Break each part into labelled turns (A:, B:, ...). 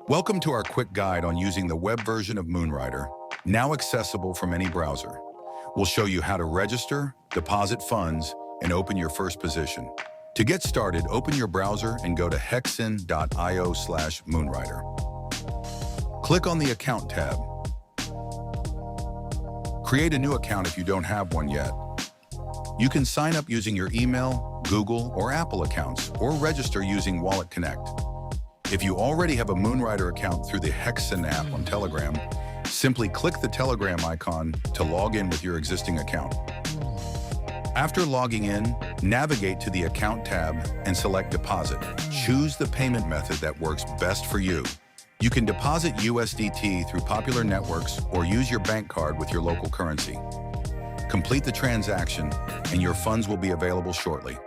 A: Welcome to our quick guide on using the web version of Moonrider, now accessible from any browser. We'll show you how to register, deposit funds, and open your first position. To get started, open your browser and go to hexn.io/Moonrider. Click on the Account tab. Create a new account if you don't have one yet. You can sign up using your email, Google, or Apple accounts, or register using Wallet Connect. If you already have a Moonrider account through the HEXN app on Telegram, simply click the Telegram icon to log in with your existing account. After logging in, navigate to the Account tab and select Deposit. Choose the payment method that works best for you. You can deposit USDT through popular networks or use your bank card with your local currency. Complete the transaction, and your funds will be available shortly.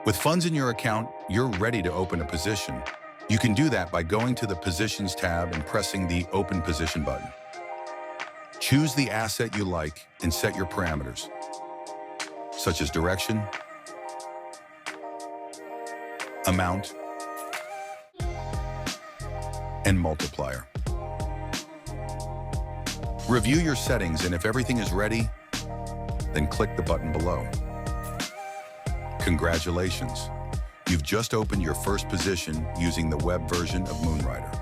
A: With funds in your account, you're ready to open a position. You can do that by going to the Positions tab and pressing the Open Position button. Choose the asset you like and set your parameters, such as direction, amount, and multiplier. Review your settings, and if everything is ready, then click the button below. Congratulations! You've just opened your first position using the web version of Moonrider.